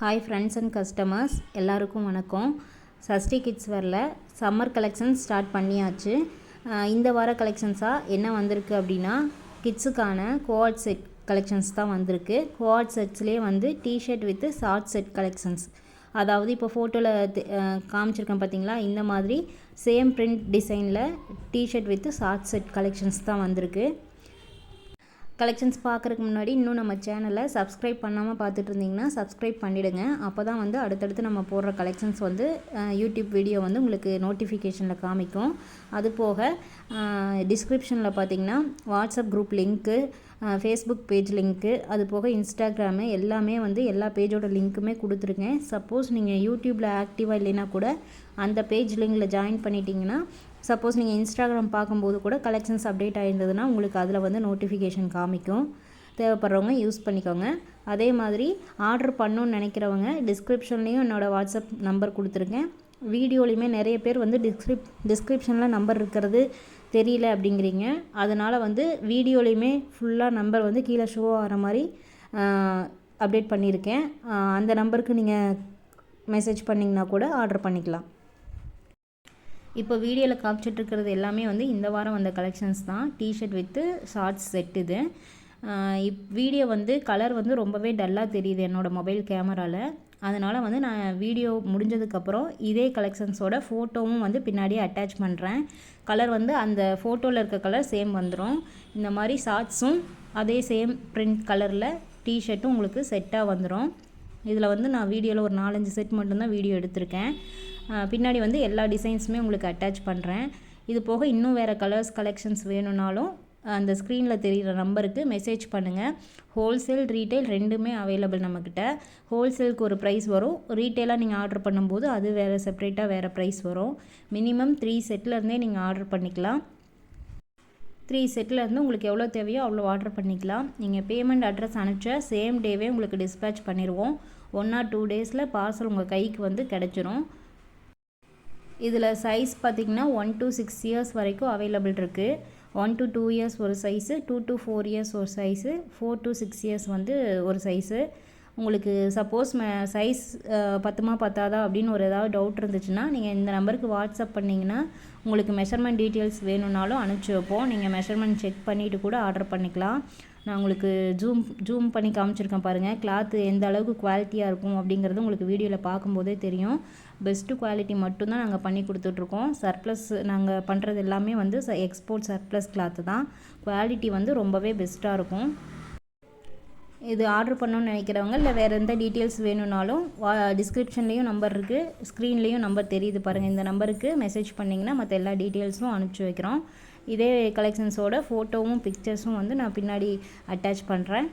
Hi friends and customers எல்லாருக்கும் வணக்கம். Sashti kids வேரில் சம்மர் கலெக்ஷன்ஸ் ஸ்டார்ட் பண்ணியாச்சு. இந்த வார கலெக்ஷன்ஸாக என்ன வந்திருக்கு அப்படின்னா கிட்ஸுக்கான கோஆர்ட் செட் கலெக்ஷன்ஸ் தான் வந்திருக்கு. கோஆர்ட் செட்ஸ்லேயே வந்து t-shirt with short set collections, அதாவது இப்போ ஃபோட்டோவில் காமிச்சிருக்கேன் பார்த்தீங்களா, இந்த மாதிரி சேம் பிரிண்ட் டிசைனில் t-shirt with short set collections தான் வந்திருக்கு. கலெக்ஷன்ஸ் பார்க்குறதுக்கு முன்னாடி இன்னும் நம்ம சேனலை சப்ஸ்கிரைப் பண்ணாமல் பார்த்துட்டு இருந்தீங்கன்னா சப்ஸ்கிரைப் பண்ணிவிடுங்க. அப்போ தான் வந்து அடுத்தடுத்து நம்ம போடுற கலெக்ஷன்ஸ் வந்து யூடியூப் வீடியோ வந்து உங்களுக்கு நோட்டிஃபிகேஷனில் காமிக்கும். அது போக டிஸ்கிரிப்ஷனில் பார்த்தீங்கன்னா WhatsApp group link, Facebook page link, அது போக இன்ஸ்டாகிராமு எல்லாமே வந்து எல்லா பேஜோட லிங்க்குமே கொடுத்துருக்கேன். சப்போஸ் நீங்கள் யூடியூப்பில் ஆக்டிவாக இல்லைன்னா கூட அந்த பேஜ் லிங்கில் ஜாயின் பண்ணிட்டீங்கன்னா, சப்போஸ் நீங்கள் இன்ஸ்டாகிராம் பார்க்கும்போது கூட கலெக்ஷன்ஸ் அப்டேட் ஆகிருந்ததுன்னா உங்களுக்கு அதில் வந்து நோட்டிஃபிகேஷன் காமிக்கும். தேவைப்படுறவங்க யூஸ் பண்ணிக்கோங்க. அதே மாதிரி ஆர்டர் பண்ணணுன்னு நினைக்கிறவங்க டிஸ்கிரிப்ஷன்லேயும் என்னோடய வாட்ஸ்அப் நம்பர் கொடுத்துருக்கேன். வீடியோலையுமே நிறைய பேர் வந்து டிஸ்கிரிப்ஷனில் நம்பர் இருக்கிறது தெரியல அப்படிங்கிறீங்க. அதனால் வந்து வீடியோலையுமே ஃபுல்லாக நம்பர் வந்து கீழே ஷோ ஆகிற மாதிரி அப்டேட் பண்ணியிருக்கேன். அந்த நம்பருக்கு நீங்கள் மெசேஜ் பண்ணிங்கன்னா கூட ஆர்டர் பண்ணிக்கலாம். இப்போ வீடியோவில் காமிச்சிட்ருக்கிறது எல்லாமே வந்து இந்த வாரம் வந்த கலெக்ஷன்ஸ் தான். டிஷர்ட் வித்து ஷார்ட்ஸ் செட் இது. வீடியோ வந்து கலர் வந்து ரொம்பவே டல்லாக தெரியுது என்னோடய மொபைல் கேமராவில். அதனால் வந்து நான் வீடியோ முடிஞ்சதுக்கப்புறம் இதே கலெக்ஷன்ஸோட ஃபோட்டோவும் வந்து பின்னாடியே அட்டாச் பண்ணுறேன். கலர் வந்து அந்த ஃபோட்டோவில் இருக்க கலர் சேம் வந்துடும். இந்த மாதிரி ஷார்ட்ஸும் அதே சேம் பிரிண்ட் கலரில் டிஷர்ட்டும் உங்களுக்கு செட்டாக வந்துடும். இதில் வந்து நான் வீடியோவில் ஒரு 4-5 செட் மட்டும்தான் வீடியோ எடுத்திருக்கேன். பின்னாடி வந்து எல்லா டிசைன்ஸுமே உங்களுக்கு அட்டாச் பண்ணுறேன். இது போக இன்னும் வேறு கலர்ஸ் கலெக்ஷன்ஸ் வேணும்னாலும் அந்த ஸ்க்ரீனில் தெரிகிற நம்பருக்கு மெசேஜ் பண்ணுங்கள். ஹோல்சேல் ரீட்டைல் ரெண்டுமே அவைலபிள் நம்மக்கிட்ட. ஹோல்சேலுக்கு ஒரு ப்ரைஸ் வரும், ரீட்டெயிலாக நீங்கள் ஆர்டர் பண்ணும்போது அது வேறு செப்ரேட்டாக வேறு ப்ரைஸ் வரும். மினிமம் 3 செட்லேருந்தே நீங்கள் ஆர்டர் பண்ணிக்கலாம். 3 செட்லேருந்து உங்களுக்கு எவ்வளோ தேவையோ அவ்வளோ ஆர்டர் பண்ணிக்கலாம். நீங்கள் பேமெண்ட் அட்ரஸ் அனுப்பிச்சா சேம் டேவே உங்களுக்கு டிஸ்பேச் பண்ணிடுவோம். 1 or 2 டேஸில் பார்சல் உங்கள் கைக்கு வந்து கிடச்சிரும். இதில் சைஸ் பார்த்திங்கன்னா 1 to 6 இயர்ஸ் வரைக்கும் அவைலபிள் இருக்குது. 1 to 2 இயர்ஸ் ஒரு சைஸு, 2 to 4 இயர்ஸ் ஒரு சைஸு, 4 to 6 இயர்ஸ் வந்து ஒரு சைஸு. உங்களுக்கு சப்போஸ் சைஸ் பத்துமா பத்தாதா அப்படின்னு ஒரு ஏதாவது டவுட் இருந்துச்சுன்னா நீங்கள் இந்த நம்பருக்கு வாட்ஸ்அப் பண்ணிங்கன்னா உங்களுக்கு மெஷர்மெண்ட் டீட்டெயில்ஸ் வேணும்னாலும் அனுப்பிச்சி வைப்போம். நீங்கள் மெஷர்மெண்ட் செக் பண்ணிவிட்டு கூட ஆர்டர் பண்ணிக்கலாம். நான் உங்களுக்கு ஜூம் பண்ணி காமிச்சிருக்கேன் பாருங்கள். கிளாத்து எந்த அளவுக்கு குவாலிட்டியாக இருக்கும் அப்படிங்கிறது உங்களுக்கு வீடியோவில் பார்க்கும்போதே தெரியும். பெஸ்ட்டு குவாலிட்டி மட்டும்தான் நாங்கள் பண்ணி கொடுத்துட்ருக்கோம். சர்ப்ளஸ் நாங்கள் பண்ணுறது எல்லாமே வந்து எக்ஸ்போர்ட் சர்ப்ளஸ் கிளாத்து தான். குவாலிட்டி வந்து ரொம்பவே பெஸ்ட்டாக இருக்கும். இது ஆர்டர் பண்ணணும்னு நினைக்கிறவங்க இல்லை வேறு எந்த டீட்டெயில்ஸ் வேணும்னாலும் டிஸ்கிரிப்ஷன்லேயும் நம்பர் இருக்குது, ஸ்க்ரீன்லேயும் நம்பர் தெரியுது பாருங்கள். இந்த நம்பருக்கு மெசேஜ் பண்ணிங்கன்னா மற்ற எல்லா டீட்டெயில்ஸும் அனுப்பிச்சி வைக்கிறோம். இதே கலெக்ஷன்ஸோட ஃபோட்டோவும் பிக்சர்ஸும் வந்து நான் பின்னாடி அட்டாச் பண்ணுறேன்.